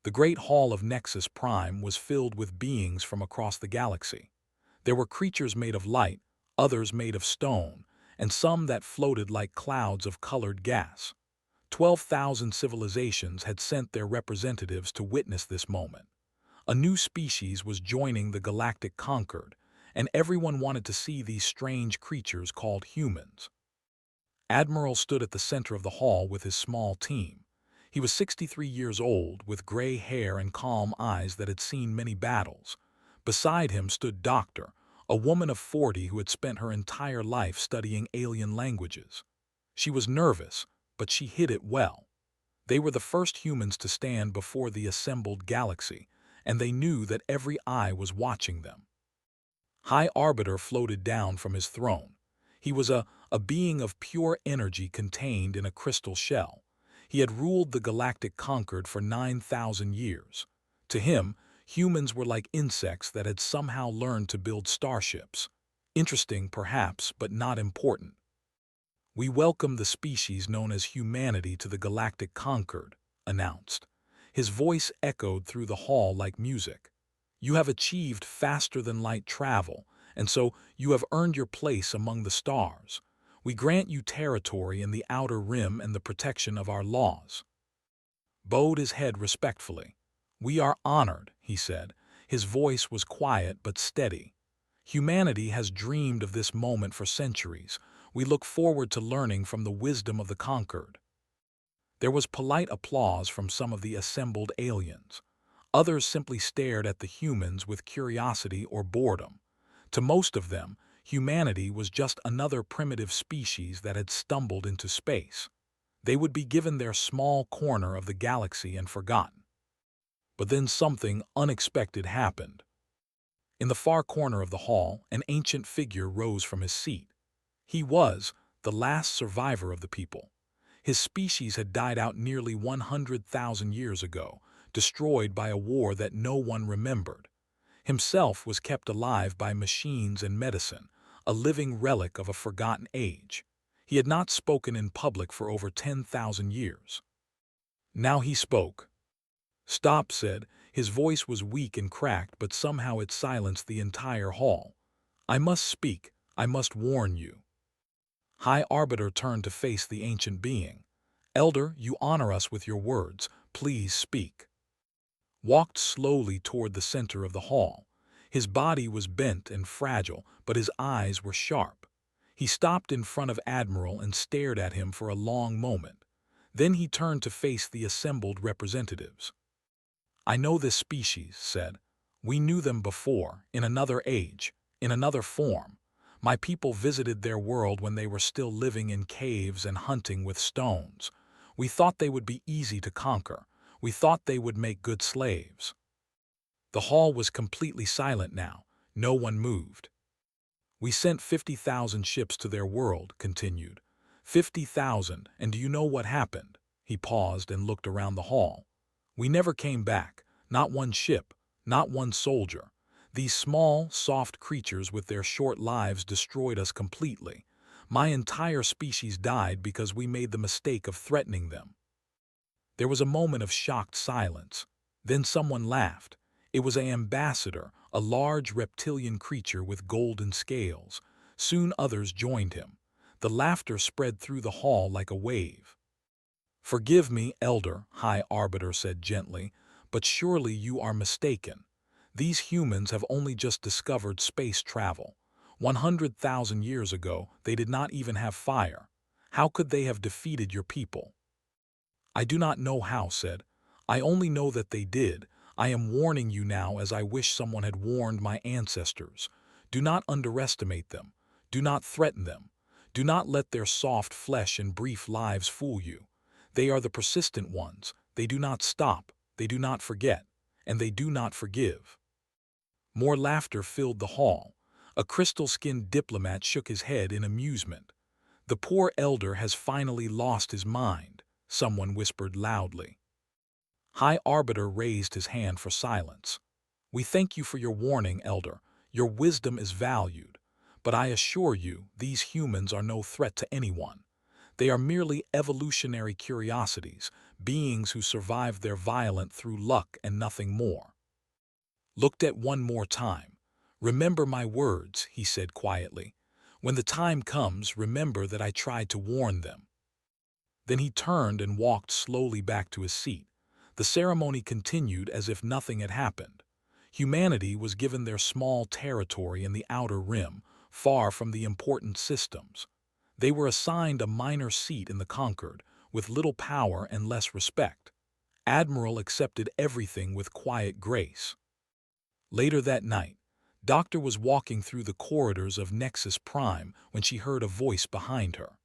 The Great Hall of Nexus Prime was filled with beings from across the galaxy. There were creatures made of light, others made of stone, and some that floated like clouds of colored gas. 12,000 civilizations had sent their representatives to witness this moment. A new species was joining the galactic conquered, and everyone wanted to see these strange creatures called humans. Admiral stood at the center of the hall with his small team. He was 63 years old, with gray hair and calm eyes that had seen many battles. Beside him stood Doctor, a woman of 40 who had spent her entire life studying alien languages. She was nervous, but she hid it well. They were the first humans to stand before the assembled galaxy, and they knew that every eye was watching them. High Arbiter floated down from his throne. He was a being of pure energy contained in a crystal shell. He had ruled the galactic conquered for 9,000 years. To him, humans were like insects that had somehow learned to build starships. Interesting, perhaps, but not important. "We welcome the species known as humanity to the galactic conquered," announced. His voice echoed through the hall like music. "You have achieved faster-than-light travel, and so you have earned your place among the stars. We grant you territory in the outer rim and the protection of our laws." Bowed his head respectfully. "We are honored," he said. His voice was quiet but steady. "Humanity has dreamed of this moment for centuries. We look forward to learning from the wisdom of the conquered." There was polite applause from some of the assembled aliens. Others simply stared at the humans with curiosity or boredom. To most of them, humanity was just another primitive species that had stumbled into space. They would be given their small corner of the galaxy and forgotten. But then something unexpected happened. In the far corner of the hall, an ancient figure rose from his seat. He was the last survivor of the people. His species had died out nearly 100,000 years ago, destroyed by a war that no one remembered. Himself was kept alive by machines and medicine, a living relic of a forgotten age. He had not spoken in public for over 10,000 years. Now he spoke. "Stop," said. His voice was weak and cracked, but somehow it silenced the entire hall. "I must speak. I must warn you." High Arbiter turned to face the ancient being. "Elder, you honor us with your words. Please speak." Walked slowly toward the center of the hall. His body was bent and fragile, but his eyes were sharp. He stopped in front of Admiral and stared at him for a long moment. Then he turned to face the assembled representatives. "I know this species," said. "We knew them before, in another age, in another form. My people visited their world when they were still living in caves and hunting with stones. We thought they would be easy to conquer. We thought they would make good slaves." The hall was completely silent now. No one moved. "We sent 50,000 ships to their world," continued. 50,000, and do you know what happened?" He paused and looked around the hall. "We never came back. Not one ship, not one soldier. These small, soft creatures with their short lives destroyed us completely. My entire species died because we made the mistake of threatening them." There was a moment of shocked silence. Then someone laughed. It was an ambassador, a large reptilian creature with golden scales. Soon others joined him. The laughter spread through the hall like a wave. "Forgive me, Elder," High Arbiter said gently, "but surely you are mistaken. These humans have only just discovered space travel. 100,000 years ago, they did not even have fire. How could they have defeated your people?" "I do not know how," said. "I only know that they did. I am warning you now as I wish someone had warned my ancestors. Do not underestimate them. Do not threaten them. Do not let their soft flesh and brief lives fool you. They are the persistent ones. They do not stop. They do not forget. And they do not forgive." More laughter filled the hall. A crystal-skinned diplomat shook his head in amusement. "The poor elder has finally lost his mind," someone whispered loudly. High Arbiter raised his hand for silence. "We thank you for your warning, Elder. Your wisdom is valued. But I assure you, these humans are no threat to anyone. They are merely evolutionary curiosities, beings who survived their violence through luck and nothing more. Looked at one more time. Remember my words, he said quietly. When the time comes, remember that I tried to warn them. Then he turned and walked slowly back to his seat. The ceremony continued as if nothing had happened. Humanity was given their small territory in the outer rim, far from the important systems. They were assigned a minor seat in the conquered, with little power and less respect. Admiral accepted everything with quiet grace. Later that night, Doctor was walking through the corridors of Nexus Prime when she heard a voice behind her.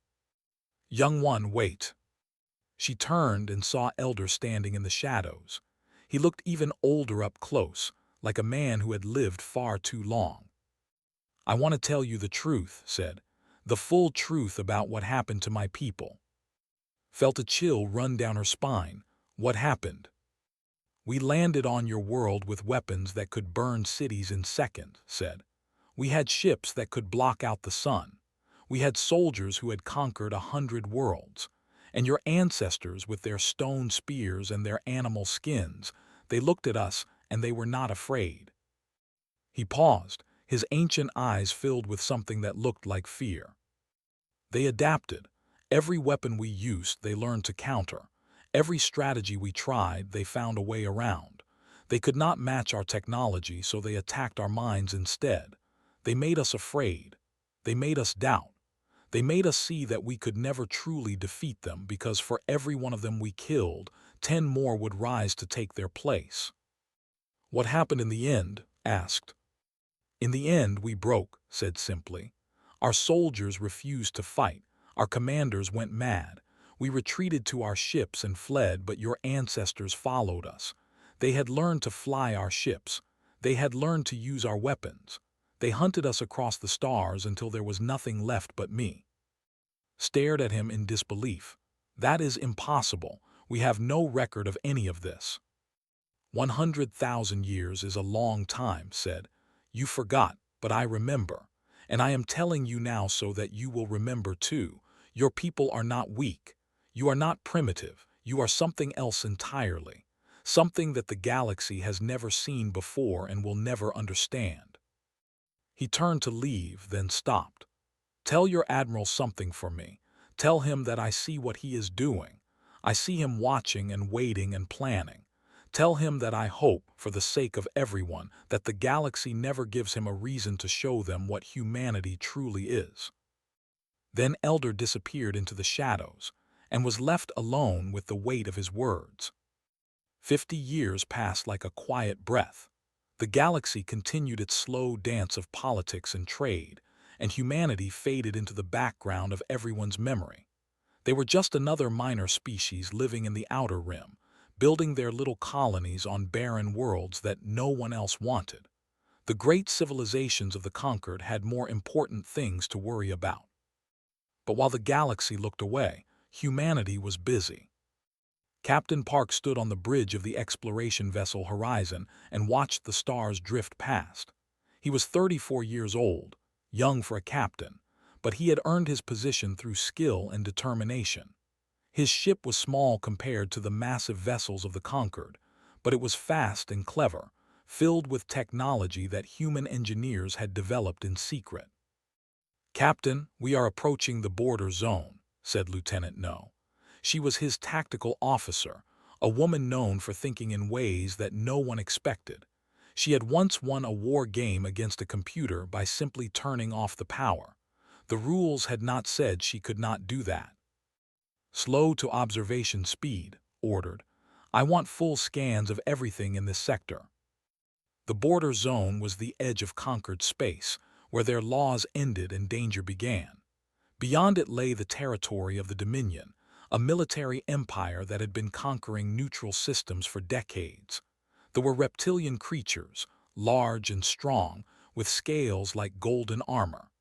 "Young one, wait." She turned and saw Elder standing in the shadows. He looked even older up close, like a man who had lived far too long. "I want to tell you the truth," said. "The full truth about what happened to my people." Felt a chill run down her spine. "What happened?" "We landed on your world with weapons that could burn cities in seconds," said. "We had ships that could block out the sun. We had soldiers who had conquered 100 worlds. And your ancestors with their stone spears and their animal skins, they looked at us and they were not afraid." He paused, his ancient eyes filled with something that looked like fear. "They adapted. Every weapon we used, they learned to counter. Every strategy we tried, they found a way around. They could not match our technology, so they attacked our minds instead. They made us afraid. They made us doubt. They made us see that we could never truly defeat them because for every one of them we killed, 10 more would rise to take their place." "What happened in the end?" asked. "In the end, we broke," said simply. "Our soldiers refused to fight. Our commanders went mad. We retreated to our ships and fled, but your ancestors followed us. They had learned to fly our ships. They had learned to use our weapons. They hunted us across the stars until there was nothing left but me." Stared at him in disbelief. "That is impossible. We have no record of any of this." 100,000 years is a long time," said. "You forgot, but I remember. And I am telling you now so that you will remember too. Your people are not weak. You are not primitive. You are something else entirely. Something that the galaxy has never seen before and will never understand." He turned to leave, then stopped. "Tell your admiral something for me. Tell him that I see what he is doing. I see him watching and waiting and planning. Tell him that I hope, for the sake of everyone, that the galaxy never gives him a reason to show them what humanity truly is." Then Elder disappeared into the shadows and was left alone with the weight of his words. 50 years passed like a quiet breath. The galaxy continued its slow dance of politics and trade, and humanity faded into the background of everyone's memory. They were just another minor species living in the outer rim, building their little colonies on barren worlds that no one else wanted. The great civilizations of the conquered had more important things to worry about. But while the galaxy looked away, humanity was busy. Captain Park stood on the bridge of the exploration vessel Horizon and watched the stars drift past. He was 34 years old, young for a captain, but he had earned his position through skill and determination. His ship was small compared to the massive vessels of the conquered, but it was fast and clever, filled with technology that human engineers had developed in secret. "Captain, we are approaching the border zone," said Lieutenant No. She was his tactical officer, a woman known for thinking in ways that no one expected. She had once won a war game against a computer by simply turning off the power. The rules had not said she could not do that. "Slow to observation speed," ordered. "I want full scans of everything in this sector." The border zone was the edge of conquered space, where their laws ended and danger began. Beyond it lay the territory of the Dominion, a military empire that had been conquering neutral systems for decades. There were reptilian creatures, large and strong, with scales like golden armor.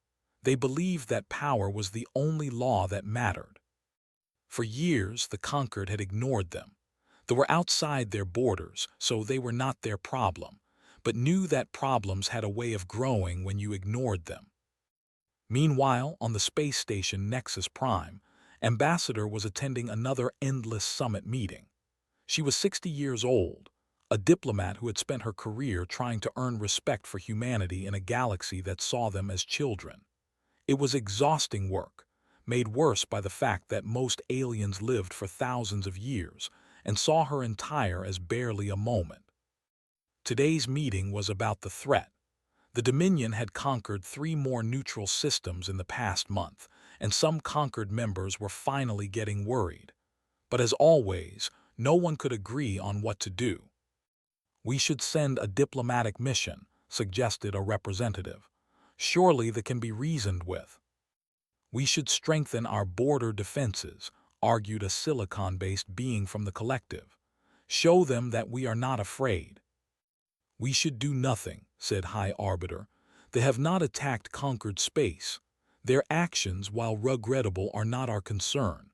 They believed that power was the only law that mattered. For years, the conquered had ignored them. They were outside their borders, so they were not their problem, but knew that problems had a way of growing when you ignored them. Meanwhile, on the space station Nexus Prime, Ambassador was attending another endless summit meeting. She was 60 years old, a diplomat who had spent her career trying to earn respect for humanity in a galaxy that saw them as children. It was exhausting work, made worse by the fact that most aliens lived for thousands of years and saw her entire as barely a moment. Today's meeting was about the threat. The Dominion had conquered 3 more neutral systems in the past month, and some conquered members were finally getting worried. But as always, no one could agree on what to do. "We should send a diplomatic mission," suggested a representative. "Surely that can be reasoned with." "We should strengthen our border defenses," argued a silicon-based being from the collective. "Show them that we are not afraid." "We should do nothing," said High Arbiter. "They have not attacked conquered space. Their actions, while regrettable, are not our concern."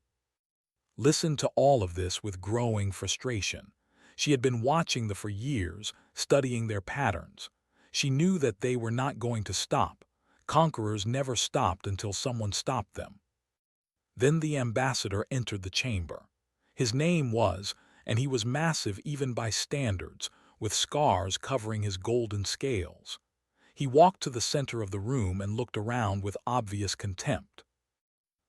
Listened to all of this with growing frustration. She had been watching them for years, studying their patterns. She knew that they were not going to stop. Conquerors never stopped until someone stopped them. Then the ambassador entered the chamber. His name was, and he was massive even by standards, with scars covering his golden scales. He walked to the center of the room and looked around with obvious contempt.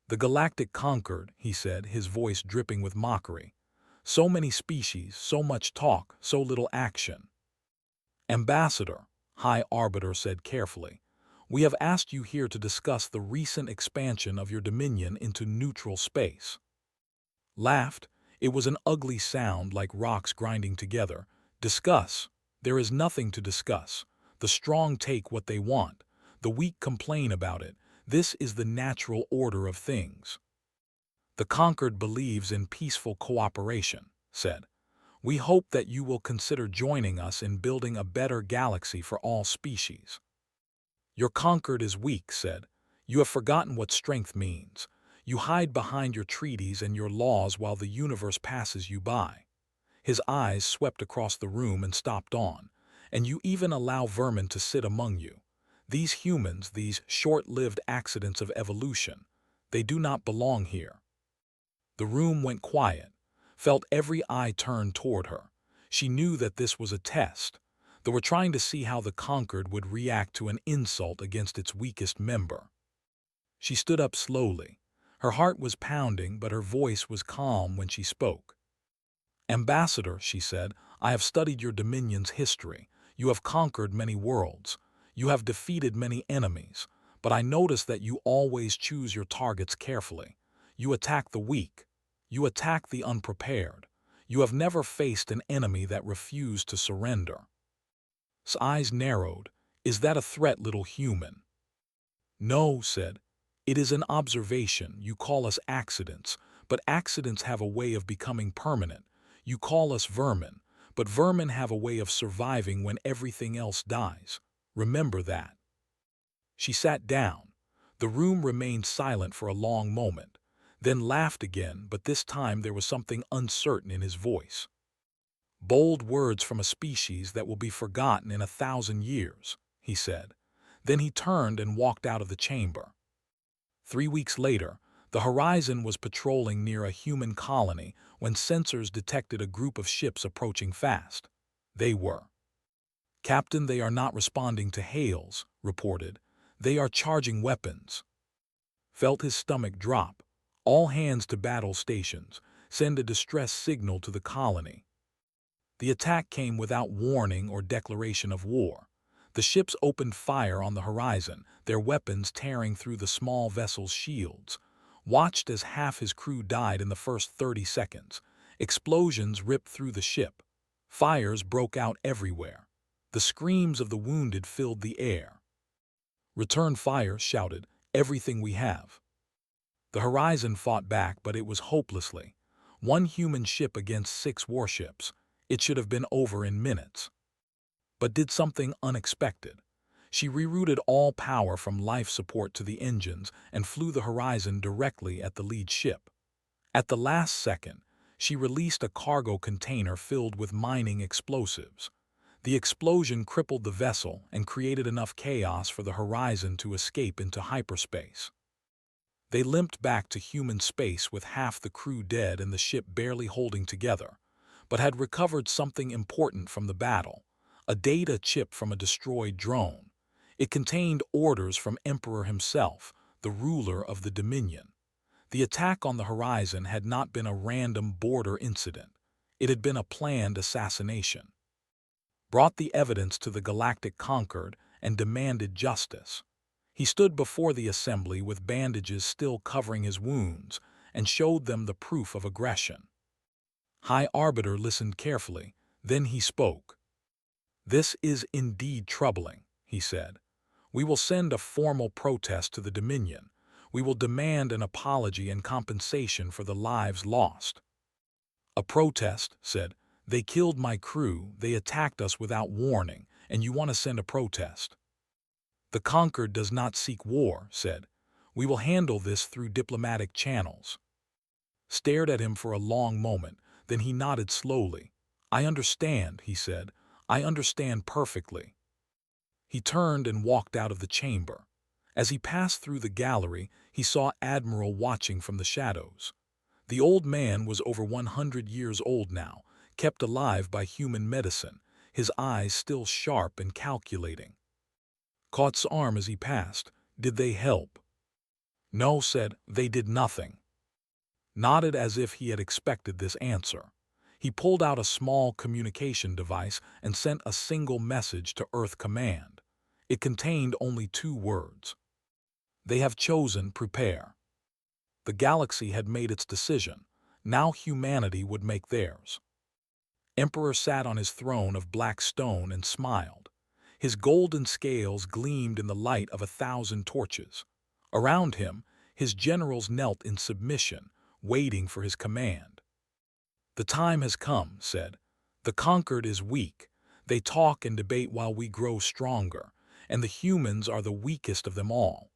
"The Galactic conquered," he said, his voice dripping with mockery. "So many species, so much talk, so little action." "Ambassador," High Arbiter said carefully, "we have asked you here to discuss the recent expansion of your dominion into neutral space." Laughed. It was an ugly sound like rocks grinding together. "Discuss? There is nothing to discuss. The strong take what they want. The weak complain about it. This is the natural order of things." "The conquered believes in peaceful cooperation," said. "We hope that you will consider joining us in building a better galaxy for all species." "Your conquered is weak," said. "You have forgotten what strength means. You hide behind your treaties and your laws while the universe passes you by." His eyes swept across the room and stopped on. "And you even allow vermin to sit among you. These humans, these short-lived accidents of evolution, they do not belong here." The room went quiet, felt every eye turned toward her. She knew that this was a test. They were trying to see how the conquered would react to an insult against its weakest member. She stood up slowly. Her heart was pounding, but her voice was calm when she spoke. "Ambassador," she said, "I have studied your dominion's history. You have conquered many worlds. You have defeated many enemies, but I notice that you always choose your targets carefully. You attack the weak. You attack the unprepared. You have never faced an enemy that refused to surrender." His eyes narrowed. "Is that a threat, little human?" "No," said. "It is an observation. You call us accidents, but accidents have a way of becoming permanent. You call us vermin, but vermin have a way of surviving when everything else dies. Remember that." She sat down. The room remained silent for a long moment, then laughed again, but this time there was something uncertain in his voice. "Bold words from a species that will be forgotten in 1,000 years, he said. Then he turned and walked out of the chamber. 3 weeks later, the Horizon was patrolling near a human colony when sensors detected a group of ships approaching fast. They were. "Captain, they are not responding to hails," reported. "They are charging weapons." Felt his stomach drop. "All hands to battle stations. Send a distress signal to the colony." The attack came without warning or declaration of war. The ships opened fire on the horizon, their weapons tearing through the small vessel's shields. Watched as half his crew died in the first 30 seconds. Explosions ripped through the ship. Fires broke out everywhere. The screams of the wounded filled the air. "Return fire," shouted. "Everything we have." The Horizon fought back, but it was hopelessly. 1 human ship against 6 warships. It should have been over in minutes. But did something unexpected. She rerouted all power from life support to the engines and flew the Horizon directly at the lead ship. At the last second, she released a cargo container filled with mining explosives. The explosion crippled the vessel and created enough chaos for the Horizon to escape into hyperspace. They limped back to human space with half the crew dead and the ship barely holding together, but had recovered something important from the battle, a data chip from a destroyed drone. It contained orders from Emperor himself, the ruler of the Dominion. The attack on the horizon had not been a random border incident. It had been a planned assassination. Brought the evidence to the Galactic Concord and demanded justice. He stood before the assembly with bandages still covering his wounds and showed them the proof of aggression. High Arbiter listened carefully, then he spoke. "This is indeed troubling," he said. "We will send a formal protest to the Dominion. We will demand an apology and compensation for the lives lost." "A protest," said. "They killed my crew, they attacked us without warning, and you want to send a protest?" "The conquered does not seek war," said. "We will handle this through diplomatic channels." Stared at him for a long moment, then he nodded slowly. "I understand," he said. "I understand perfectly." He turned and walked out of the chamber. As he passed through the gallery, he saw Admiral watching from the shadows. The old man was over 100 years old now, kept alive by human medicine, his eyes still sharp and calculating. Caught's arm as he passed. "Did they help?" "No," said. "They did nothing." Nodded as if he had expected this answer. He pulled out a small communication device and sent a single message to Earth Command. It contained only 2 words. "They have chosen prepare." The galaxy had made its decision. Now humanity would make theirs. Emperor sat on his throne of black stone and smiled. His golden scales gleamed in the light of 1,000 torches. Around him, his generals knelt in submission, waiting for his command. "The time has come," said. "The conquered is weak. They talk and debate while we grow stronger, and the humans are the weakest of them all.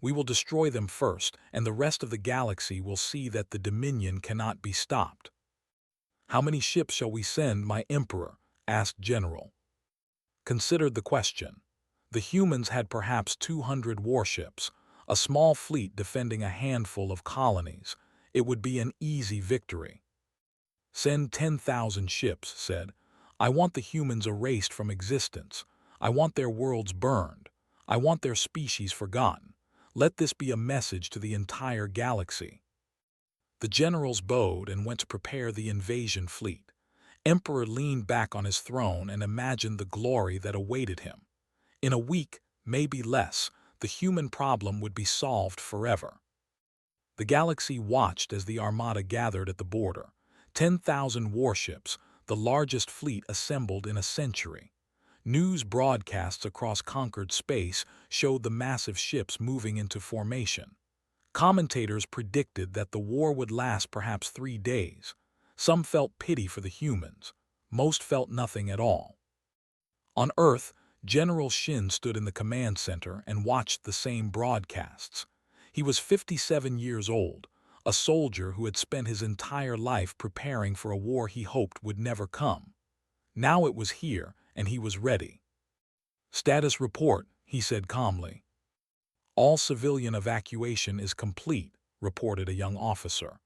We will destroy them first, and the rest of the galaxy will see that the Dominion cannot be stopped." "How many ships shall we send, my emperor?" asked General. Considered the question. The humans had perhaps 200 warships, a small fleet defending a handful of colonies. It would be an easy victory. "Send 10,000 ships," said. "I want the humans erased from existence. I want their worlds burned. I want their species forgotten. Let this be a message to the entire galaxy." The generals bowed and went to prepare the invasion fleet. Emperor leaned back on his throne and imagined the glory that awaited him. In a week, maybe less, the human problem would be solved forever. The galaxy watched as the armada gathered at the border. 10,000 warships, the largest fleet assembled in a century. News broadcasts across conquered space showed the massive ships moving into formation. Commentators predicted that the war would last perhaps 3 days. Some felt pity for the humans. Most felt nothing at all. On Earth, General Shin stood in the command center and watched the same broadcasts. He was 57 years old, a soldier who had spent his entire life preparing for a war he hoped would never come. Now it was here, and he was ready. "Status report," he said calmly. "All civilian evacuation is complete," reported a young officer.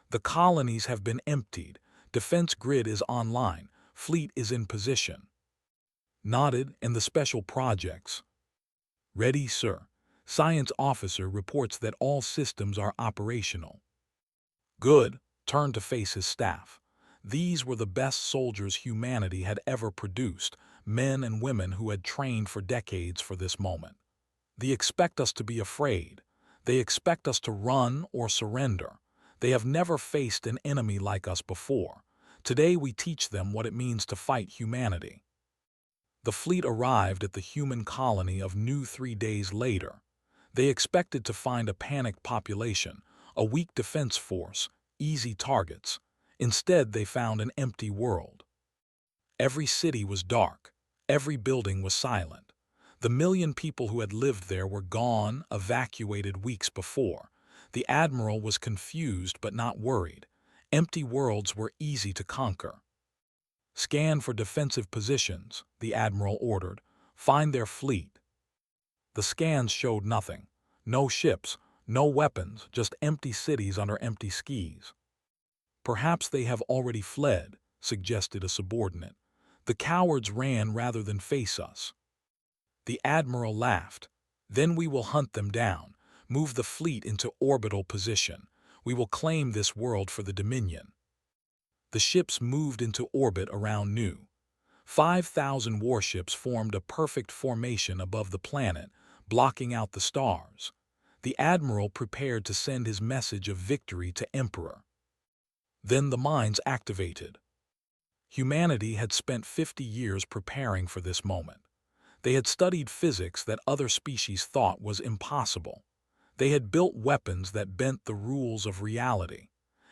"The colonies have been emptied. Defense grid is online. Fleet is in position." Nodded. "And the special projects?" "Ready, sir. Science officer reports that all systems are operational." "Good." Turned to face his staff. These were the best soldiers humanity had ever produced, men and women who had trained for decades for this moment. "They expect us to be afraid. They expect us to run or surrender. They have never faced an enemy like us before. Today we teach them what it means to fight humanity." The fleet arrived at the human colony of New 3 days later. They expected to find a panicked population, a weak defense force, easy targets. Instead, they found an empty world. Every city was dark. Every building was silent. The 1,000,000 people who had lived there were gone, evacuated weeks before. The admiral was confused but not worried. Empty worlds were easy to conquer. "Scan for defensive positions," the admiral ordered. "Find their fleet." The scans showed nothing. No ships, No weapons, just empty cities under empty skies. Perhaps they have already fled, suggested a subordinate. The cowards ran rather than face us. The admiral laughed. Then we will hunt them down, move the fleet into orbital position. We will claim this world for the Dominion. The ships moved into orbit around Nu. 5,000 warships formed a perfect formation above the planet, blocking out the stars. The admiral prepared to send his message of victory to Emperor. Then the minds activated. Humanity had spent 50 years preparing for this moment. They had studied physics that other species thought was impossible. They had built weapons that bent the rules of reality.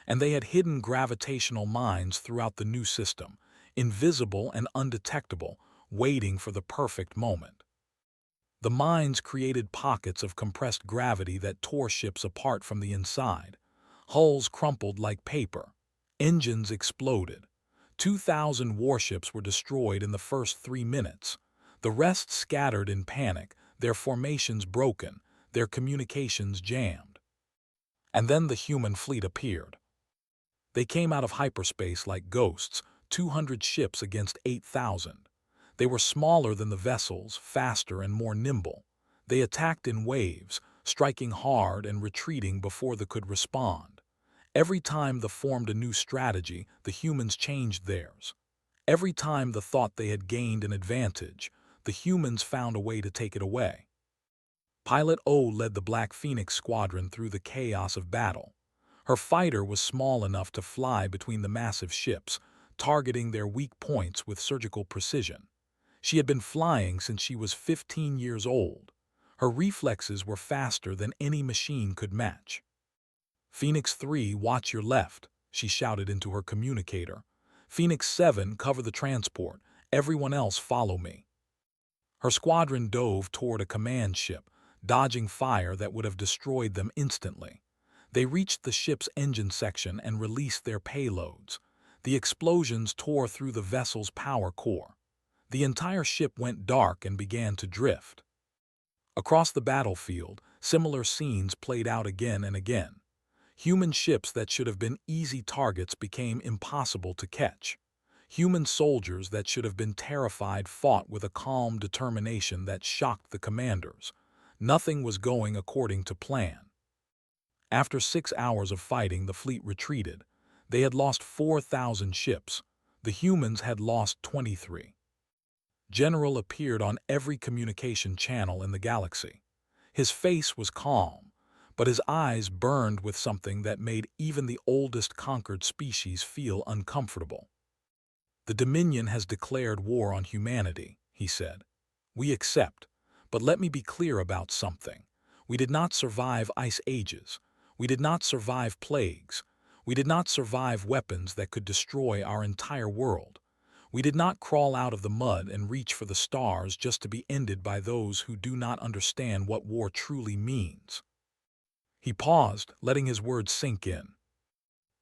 And they had hidden gravitational mines throughout the new system, invisible and undetectable, waiting for the perfect moment. The mines created pockets of compressed gravity that tore ships apart from the inside. Hulls crumpled like paper. Engines exploded. 2,000 warships were destroyed in the first 3 minutes. The rest scattered in panic, their formations broken, their communications jammed. And then the human fleet appeared. They came out of hyperspace like ghosts, 200 ships against 8,000. They were smaller than the vessels, faster and more nimble. They attacked in waves, striking hard and retreating before they could respond. Every time they formed a new strategy, the humans changed theirs. Every time they thought they had gained an advantage, the humans found a way to take it away. Pilot O led the Black Phoenix squadron through the chaos of battle. Her fighter was small enough to fly between the massive ships, targeting their weak points with surgical precision. She had been flying since she was 15 years old. Her reflexes were faster than any machine could match. "Phoenix 3, watch your left," she shouted into her communicator. "Phoenix 7, cover the transport. Everyone else follow me." Her squadron dove toward a command ship, dodging fire that would have destroyed them instantly. They reached the ship's engine section and released their payloads. The explosions tore through the vessel's power core. The entire ship went dark and began to drift. Across the battlefield, similar scenes played out again and again. Human ships that should have been easy targets became impossible to catch. Human soldiers that should have been terrified fought with a calm determination that shocked the commanders. Nothing was going according to plan. After 6 hours of fighting, the fleet retreated. They had lost 4,000 ships. The humans had lost 23. General appeared on every communication channel in the galaxy. His face was calm, but his eyes burned with something that made even the oldest conquered species feel uncomfortable. "The Dominion has declared war on humanity," he said. "We accept, but let me be clear about something. We did not survive ice ages. We did not survive plagues. We did not survive weapons that could destroy our entire world. We did not crawl out of the mud and reach for the stars just to be ended by those who do not understand what war truly means." He paused, letting his words sink in.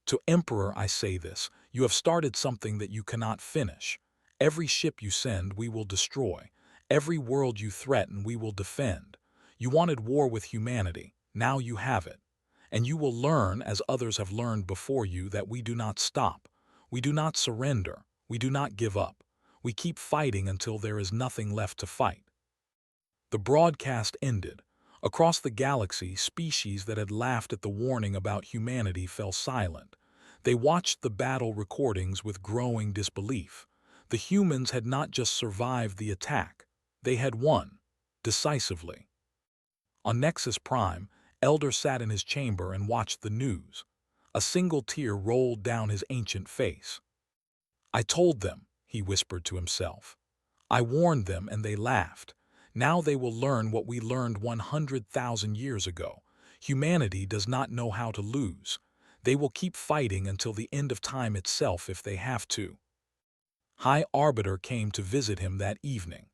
"To Emperor I say this, you have started something that you cannot finish. Every ship you send we will destroy. Every world you threaten we will defend. You wanted war with humanity, now you have it. And you will learn, as others have learned before you, that we do not stop. We do not surrender. We do not give up. We keep fighting until there is nothing left to fight." The broadcast ended. Across the galaxy, species that had laughed at the warning about humanity fell silent. They watched the battle recordings with growing disbelief. The humans had not just survived the attack. They had won, decisively. On Nexus Prime, Elder sat in his chamber and watched the news. A single tear rolled down his ancient face. "I told them," he whispered to himself. "I warned them and they laughed. Now they will learn what we learned 100,000 years ago. Humanity does not know how to lose. They will keep fighting until the end of time itself if they have to." High Arbiter came to visit him that evening.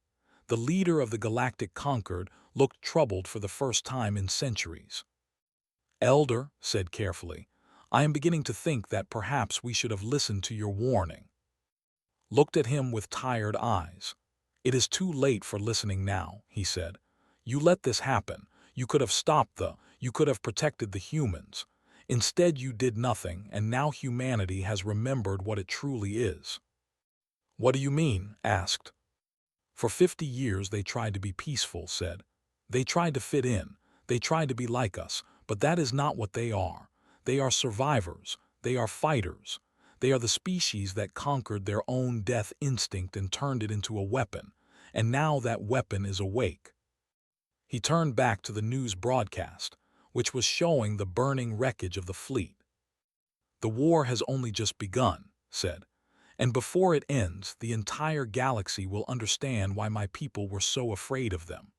The leader of the Galactic Concord looked troubled for the first time in centuries. "Elder," said carefully, "I am beginning to think that perhaps we should have listened to your warning." Looked at him with tired eyes. "It is too late for listening now," he said. "You let this happen. You could have stopped You could have protected the humans. Instead, you did nothing, and now humanity has remembered what it truly is." "What do you mean?" asked. "For 50 years they tried to be peaceful," said. "They tried to fit in. They tried to be like us, but that is not what they are. They are survivors. They are fighters. They are the species that conquered their own death instinct and turned it into a weapon, and now that weapon is awake." He turned back to the news broadcast, which was showing the burning wreckage of the fleet. "The war has only just begun," said, "and before it ends, the entire galaxy will understand why my people were so afraid of them."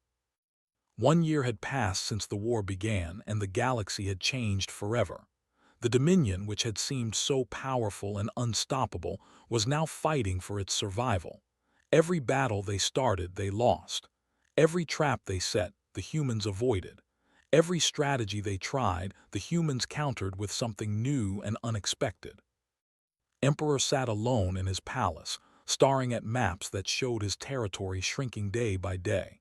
1 year had passed since the war began, and the galaxy had changed forever. The Dominion, which had seemed so powerful and unstoppable, was now fighting for its survival. Every battle they started, they lost. Every trap they set, the humans avoided. Every strategy they tried, the humans countered with something new and unexpected. Emperor sat alone in his palace, staring at maps that showed his territory shrinking day by day.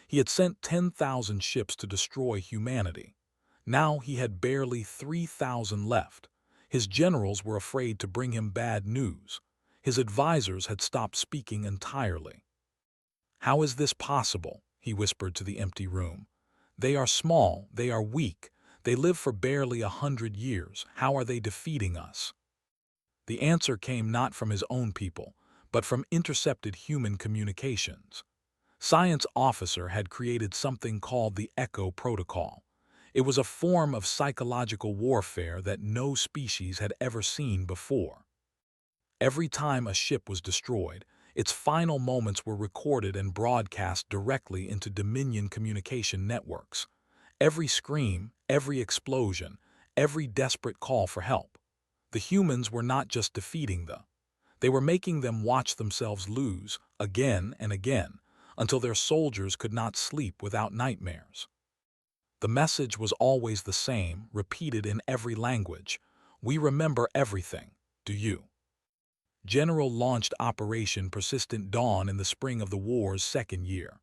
He had sent 10,000 ships to destroy humanity. Now he had barely 3,000 left. His generals were afraid to bring him bad news. His advisors had stopped speaking entirely. "How is this possible?" he whispered to the empty room. "They are small, they are weak, they live for barely 100 years. How are they defeating us?" The answer came not from his own people, but from intercepted human communications. Science officer had created something called the Echo Protocol. It was a form of psychological warfare that no species had ever seen before. Every time a ship was destroyed, its final moments were recorded and broadcast directly into Dominion communication networks. Every scream, every explosion, every desperate call for help. The humans were not just defeating they were making them watch themselves lose again and again until their soldiers could not sleep without nightmares. The message was always the same, repeated in every language. "We remember everything. Do you?" General launched Operation Persistent Dawn in the spring of the war's second year.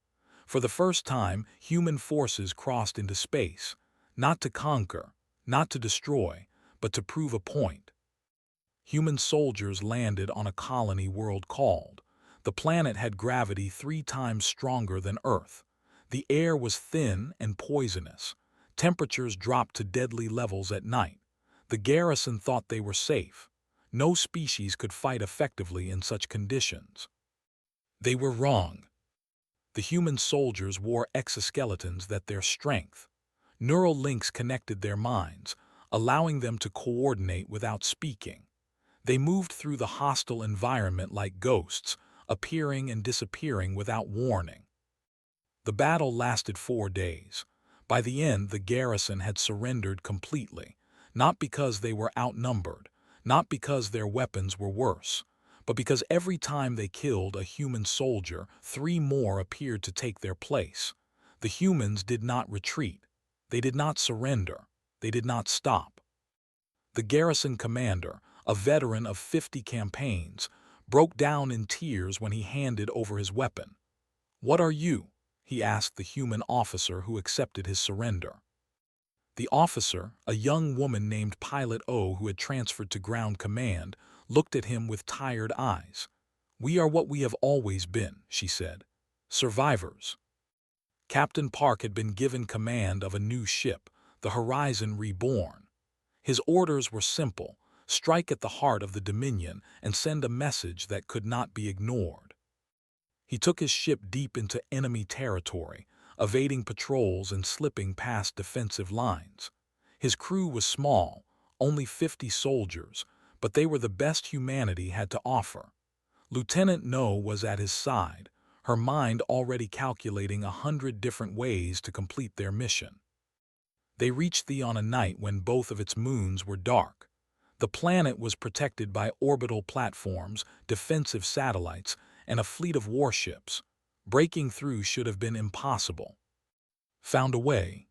For the first time, human forces crossed into space, not to conquer, not to destroy, but to prove a point. Human soldiers landed on a colony world called. The planet had gravity 3 times stronger than Earth. The air was thin and poisonous. Temperatures dropped to deadly levels at night. The garrison thought they were safe. No species could fight effectively in such conditions. They were wrong. The human soldiers wore exoskeletons that their strength. Neural links connected their minds, allowing them to coordinate without speaking. They moved through the hostile environment like ghosts, appearing and disappearing without warning. The battle lasted 4 days. By the end, the garrison had surrendered completely, not because they were outnumbered, not because their weapons were worse, but because every time they killed a human soldier, 3 more appeared to take their place. The humans did not retreat. They did not surrender. They did not stop. The garrison commander, a veteran of 50 campaigns, broke down in tears when he handed over his weapon. "What are you?" he asked the human officer who accepted his surrender. The officer, a young woman named Pilot O who had transferred to ground command, looked at him with tired eyes. "We are what we have always been," she said. "Survivors." Captain Park had been given command of a new ship, the Horizon Reborn. His orders were simple: strike at the heart of the Dominion and send a message that could not be ignored. He took his ship deep into enemy territory, evading patrols and slipping past defensive lines. His crew was small, only 50 soldiers, but they were the best humanity had to offer. Lieutenant No was at his side, her mind already calculating 100 different ways to complete their mission. They reached thee on a night when both of its moons were dark. The planet was protected by orbital platforms, defensive satellites, and a fleet of warships. Breaking through should have been impossible. Found a way.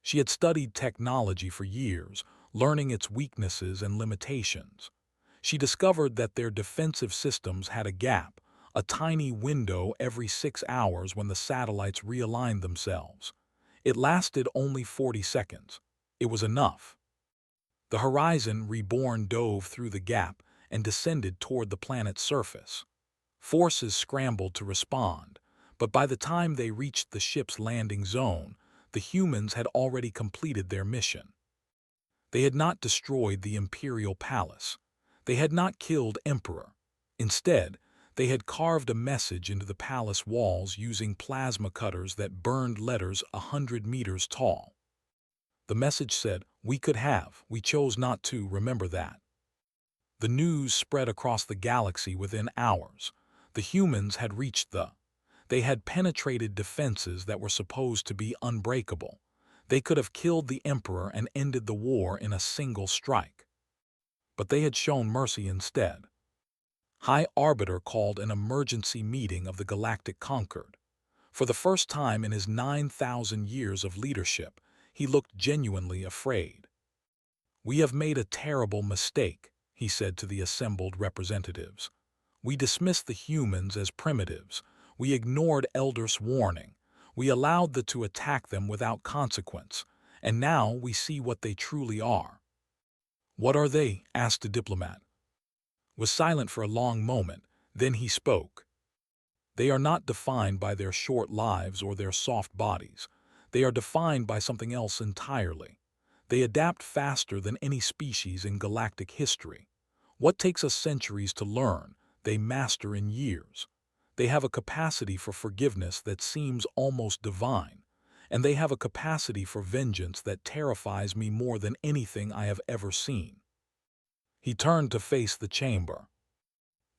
She had studied technology for years, learning its weaknesses and limitations. She discovered that their defensive systems had a gap, a tiny window every 6 hours when the satellites realigned themselves. It lasted only 40 seconds. It was enough. The Horizon Reborn dove through the gap and descended toward the planet's surface. Forces scrambled to respond, but by the time they reached the ship's landing zone, the humans had already completed their mission. They had not destroyed the Imperial Palace. They had not killed Emperor. Instead, they had carved a message into the palace walls using plasma cutters that burned letters 100 meters tall. The message said, "We could have, we chose not to, remember that." The news spread across the galaxy within hours. The humans had reached They had penetrated defenses that were supposed to be unbreakable. They could have killed the Emperor and ended the war in a single strike. But they had shown mercy instead. High Arbiter called an emergency meeting of the Galactic Concord. For the first time in his 9,000 years of leadership, he looked genuinely afraid. "We have made a terrible mistake," he said to the assembled representatives. "We dismissed the humans as primitives. We ignored Elder's warning. We allowed them to attack them without consequence. And now we see what they truly are." "What are they?" asked a diplomat. Was silent for a long moment, then he spoke. "They are not defined by their short lives or their soft bodies. They are defined by something else entirely. They adapt faster than any species in galactic history. What takes us centuries to learn, they master in years. They have a capacity for forgiveness that seems almost divine, and they have a capacity for vengeance that terrifies me more than anything I have ever seen." He turned to face the chamber.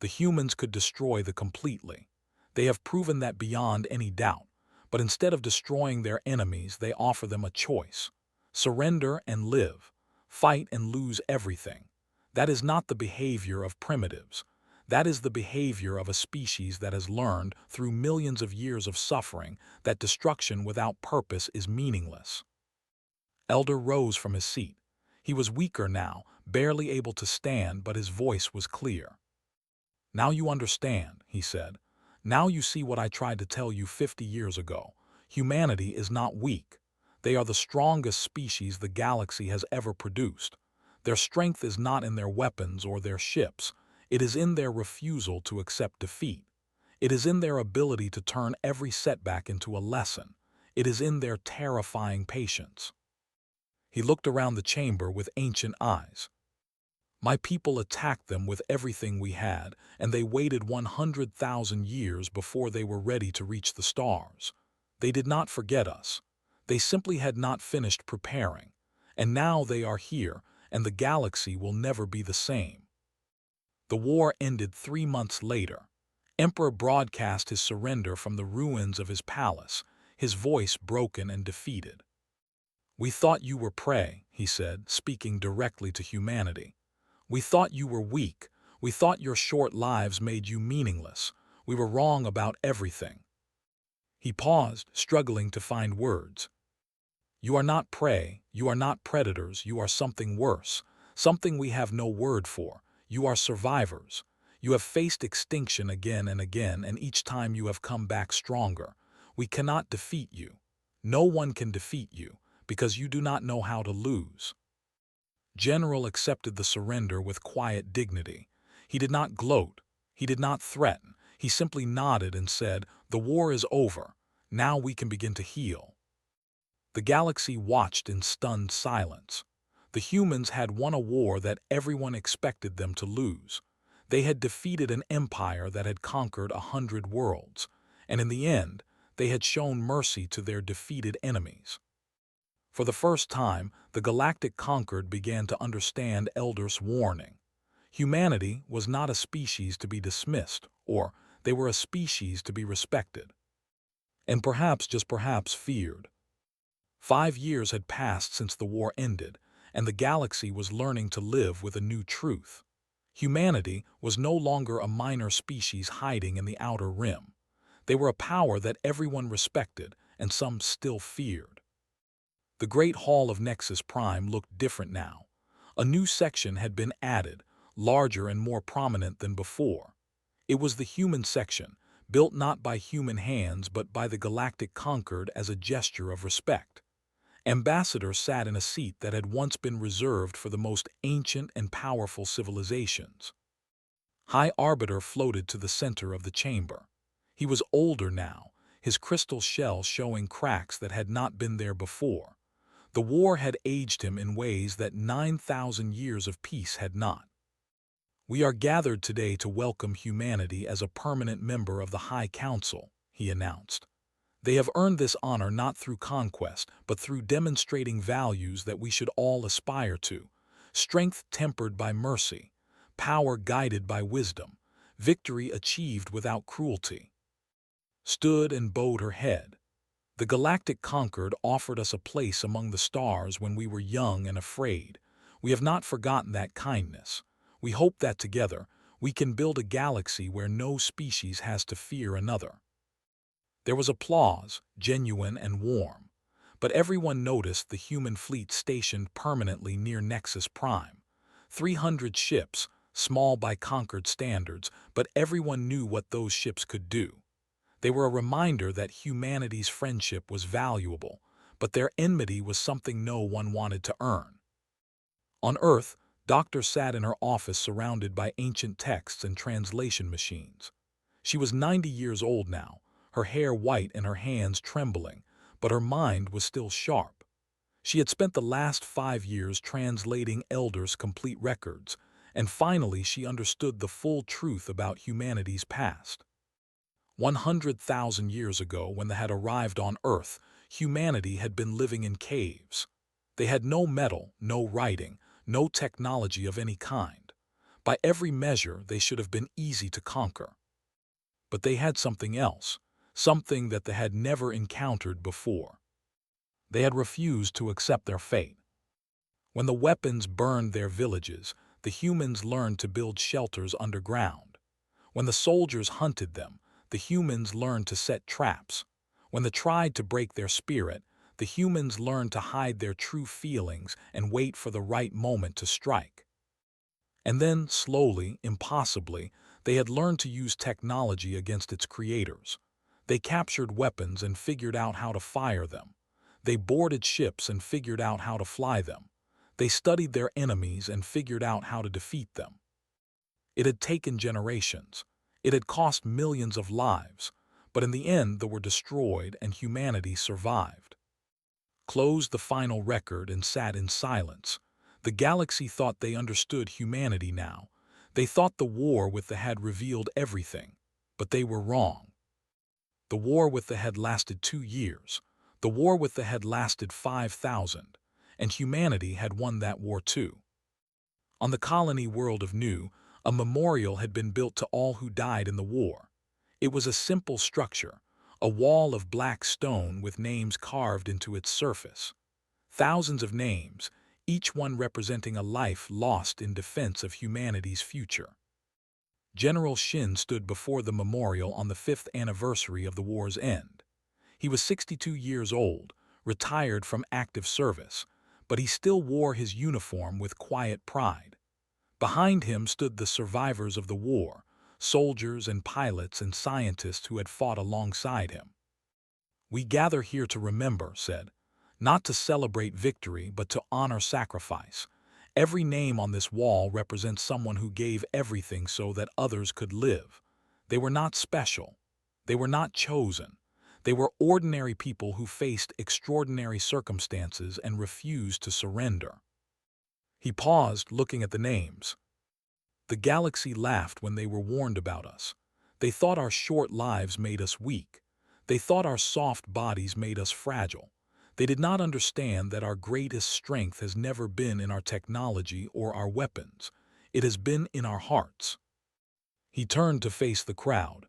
"The humans could destroy them completely. They have proven that beyond any doubt, but instead of destroying their enemies, they offer them a choice. Surrender and live. Fight and lose everything. That is not the behavior of primitives. That is the behavior of a species that has learned, through millions of years of suffering, that destruction without purpose is meaningless." Elder rose from his seat. He was weaker now, barely able to stand, but his voice was clear. "Now you understand," he said. "Now you see what I tried to tell you 50 years ago. Humanity is not weak. They are the strongest species the galaxy has ever produced. Their strength is not in their weapons or their ships. It is in their refusal to accept defeat. It is in their ability to turn every setback into a lesson. It is in their terrifying patience." He looked around the chamber with ancient eyes. "My people attacked them with everything we had, and they waited 100,000 years before they were ready to reach the stars. They did not forget us. They simply had not finished preparing. And now they are here, and the galaxy will never be the same." The war ended 3 months later. Emperor broadcast his surrender from the ruins of his palace, his voice broken and defeated. "We thought you were prey," he said, speaking directly to humanity. "We thought you were weak. We thought your short lives made you meaningless. We were wrong about everything." He paused, struggling to find words. "You are not prey, you are not predators, you are something worse, something we have no word for. You are survivors. You have faced extinction again and again, and each time you have come back stronger. We cannot defeat you. No one can defeat you, because you do not know how to lose." General accepted the surrender with quiet dignity. He did not gloat. He did not threaten. He simply nodded and said, "The war is over. Now we can begin to heal." The galaxy watched in stunned silence. The humans had won a war that everyone expected them to lose. They had defeated an empire that had conquered 100 worlds, and in the end, they had shown mercy to their defeated enemies. For the first time, the Galactic Concord began to understand Elder's warning. Humanity was not a species to be dismissed, or they were a species to be respected. And perhaps, just perhaps, feared. 5 years had passed since the war ended, and the galaxy was learning to live with a new truth. Humanity was no longer a minor species hiding in the outer rim. They were a power that everyone respected, and some still feared. The Great Hall of Nexus Prime looked different now. A new section had been added, larger and more prominent than before. It was the human section, built not by human hands but by the galactic conquered as a gesture of respect. Ambassador sat in a seat that had once been reserved for the most ancient and powerful civilizations. High Arbiter floated to the center of the chamber. He was older now, his crystal shell showing cracks that had not been there before. The war had aged him in ways that 9,000 years of peace had not. "We are gathered today to welcome humanity as a permanent member of the High Council," he announced. "They have earned this honor not through conquest, but through demonstrating values that we should all aspire to: strength tempered by mercy, power guided by wisdom, victory achieved without cruelty." Stood and bowed her head. "The Galactic Conquered offered us a place among the stars when we were young and afraid. We have not forgotten that kindness. We hope that together we can build a galaxy where no species has to fear another." There was applause, genuine and warm. But everyone noticed the human fleet stationed permanently near Nexus Prime. 300 ships, small by conquered standards, but everyone knew what those ships could do. They were a reminder that humanity's friendship was valuable, but their enmity was something no one wanted to earn. On Earth, Doctor sat in her office surrounded by ancient texts and translation machines. She was 90 years old now, her hair white and her hands trembling, but her mind was still sharp. She had spent the last 5 years translating elders' complete records, and finally she understood the full truth about humanity's past. 100,000 years ago, when they had arrived on Earth, humanity had been living in caves. They had no metal, no writing, no technology of any kind. By every measure, they should have been easy to conquer. But they had something else, something that they had never encountered before. They had refused to accept their fate. When the weapons burned their villages, the humans learned to build shelters underground. When the soldiers hunted them, the humans learned to set traps. When they tried to break their spirit, the humans learned to hide their true feelings and wait for the right moment to strike. And then, slowly, impossibly, they had learned to use technology against its creators. They captured weapons and figured out how to fire them. They boarded ships and figured out how to fly them. They studied their enemies and figured out how to defeat them. It had taken generations. It had cost millions of lives, but in the end they were destroyed and humanity survived. Closed the final record and sat in silence. The galaxy thought they understood humanity now. They thought the war with the had revealed everything, but they were wrong. The war with the had lasted 2 years. The war with the had lasted 5,000, and humanity had won that war too. On the colony world of Nu, a memorial had been built to all who died in the war. It was a simple structure, a wall of black stone with names carved into its surface. Thousands of names, each one representing a life lost in defense of humanity's future. General Shin stood before the memorial on the 5th anniversary of the war's end. He was 62 years old, retired from active service, but he still wore his uniform with quiet pride. Behind him stood the survivors of the war, soldiers and pilots and scientists who had fought alongside him. "We gather here to remember," said, "not to celebrate victory, but to honor sacrifice. Every name on this wall represents someone who gave everything so that others could live. They were not special. They were not chosen. They were ordinary people who faced extraordinary circumstances and refused to surrender." He paused, looking at the names. "The galaxy laughed when they were warned about us. They thought our short lives made us weak. They thought our soft bodies made us fragile. They did not understand that our greatest strength has never been in our technology or our weapons. It has been in our hearts." He turned to face the crowd.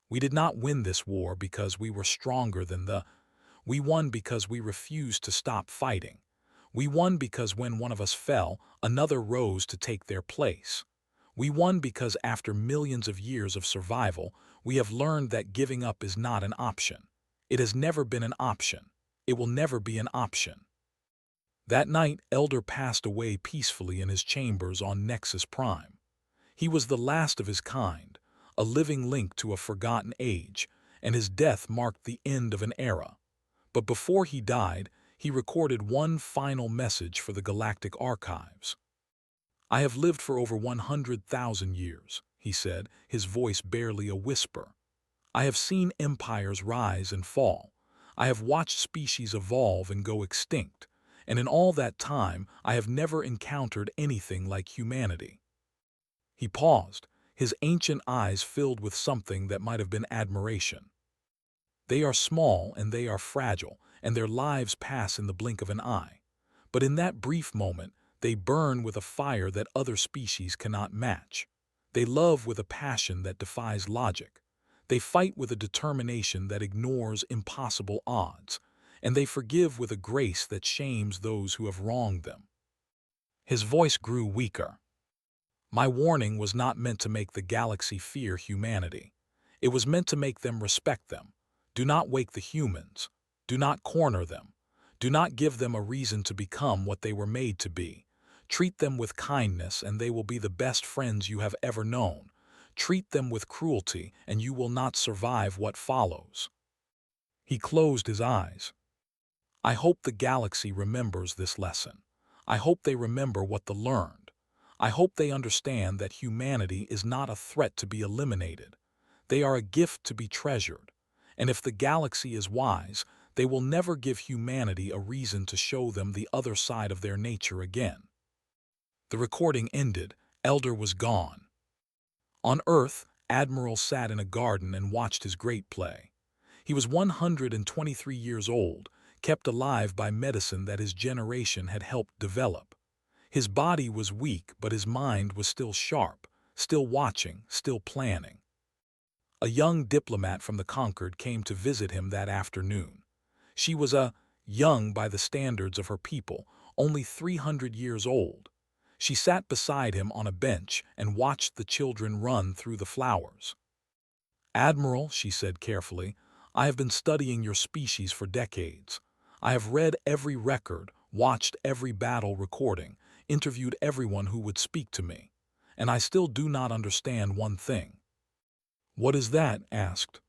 "We did not win this war because we were stronger than the... We won because we refused to stop fighting. We won because when one of us fell, another rose to take their place. We won because after millions of years of survival, we have learned that giving up is not an option. It has never been an option. It will never be an option." That night, Elder passed away peacefully in his chambers on Nexus Prime. He was the last of his kind, a living link to a forgotten age, and his death marked the end of an era. But before he died, he recorded one final message for the galactic archives. "I have lived for over 100,000 years," he said, his voice barely a whisper. "I have seen empires rise and fall. I have watched species evolve and go extinct, and in all that time I have never encountered anything like humanity." He paused, his ancient eyes filled with something that might have been admiration. "They are small and they are fragile, and their lives pass in the blink of an eye. But in that brief moment, they burn with a fire that other species cannot match. They love with a passion that defies logic. They fight with a determination that ignores impossible odds, and they forgive with a grace that shames those who have wronged them." His voice grew weaker. "My warning was not meant to make the galaxy fear humanity. It was meant to make them respect them. Do not wake the humans. Do not corner them. Do not give them a reason to become what they were made to be. Treat them with kindness and they will be the best friends you have ever known. Treat them with cruelty and you will not survive what follows." He closed his eyes. "I hope the galaxy remembers this lesson. I hope they remember what they learned. I hope they understand that humanity is not a threat to be eliminated. They are a gift to be treasured. And if the galaxy is wise, they will never give humanity a reason to show them the other side of their nature again." The recording ended. Elder was gone. On Earth, Admiral sat in a garden and watched his great play. He was 123 years old, kept alive by medicine that his generation had helped develop. His body was weak, but his mind was still sharp, still watching, still planning. A young diplomat from the Concord came to visit him that afternoon. She was young by the standards of her people, only 300 years old. She sat beside him on a bench and watched the children run through the flowers. "Admiral," she said carefully, "I have been studying your species for decades. I have read every record, watched every battle recording, interviewed everyone who would speak to me, and I still do not understand one thing." "What is that?" asked.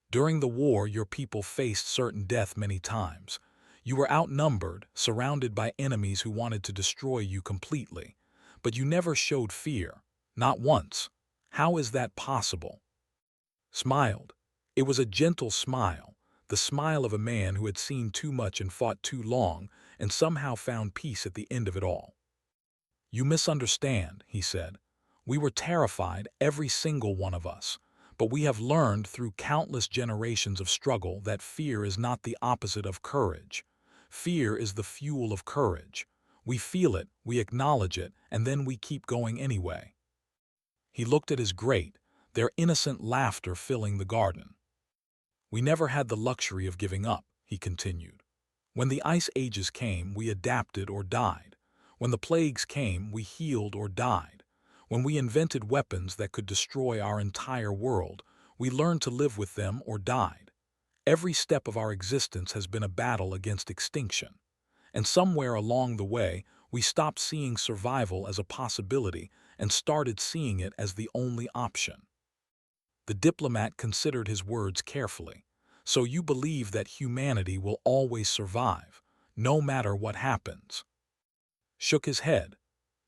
"During the war, your people faced certain death many times. You were outnumbered, surrounded by enemies who wanted to destroy you completely. But you never showed fear, not once. How is that possible?" Smiled. It was a gentle smile, the smile of a man who had seen too much and fought too long, and somehow found peace at the end of it all. "You misunderstand," he said. "We were terrified, every single one of us. But we have learned through countless generations of struggle that fear is not the opposite of courage. Fear is the fuel of courage. We feel it, we acknowledge it, and then we keep going anyway." He looked at his great, their innocent laughter filling the garden. "We never had the luxury of giving up," he continued. "When the ice ages came, we adapted or died. When the plagues came, we healed or died. When we invented weapons that could destroy our entire world, we learned to live with them or died. Every step of our existence has been a battle against extinction. And somewhere along the way, we stopped seeing survival as a possibility and started seeing it as the only option." The diplomat considered his words carefully. "So you believe that humanity will always survive, no matter what happens?" Shook his head.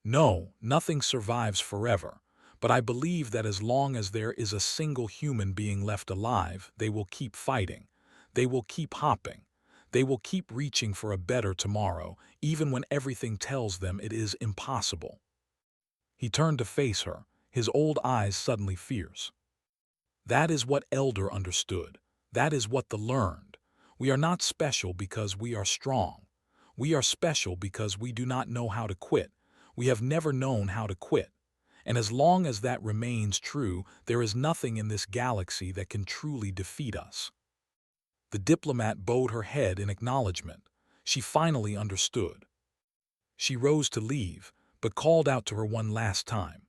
"No, nothing survives forever, but I believe that as long as there is a single human being left alive, they will keep fighting. They will keep hopping. They will keep reaching for a better tomorrow, even when everything tells them it is impossible." He turned to face her, his old eyes suddenly fierce. "That is what Elder understood. That is what the learned. We are not special because we are strong. We are special because we do not know how to quit. We have never known how to quit. And as long as that remains true, there is nothing in this galaxy that can truly defeat us." The diplomat bowed her head in acknowledgement. She finally understood. She rose to leave, but called out to her one last time.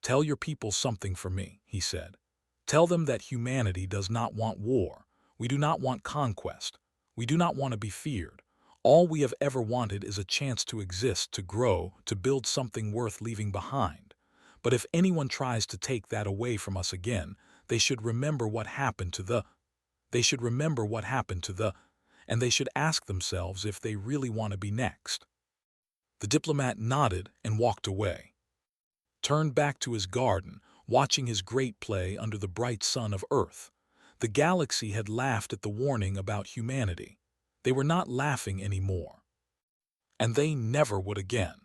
"Tell your people something for me," he said. "Tell them that humanity does not want war. We do not want conquest. We do not want to be feared. All we have ever wanted is a chance to exist, to grow, to build something worth leaving behind. But if anyone tries to take that away from us again, they should remember what happened to the, they should remember what happened to the, and they should ask themselves if they really want to be next. The diplomat nodded and walked away, turned back to his garden, watching his great play under the bright sun of Earth. The galaxy had laughed at the warning about humanity. They were not laughing anymore. And they never would again.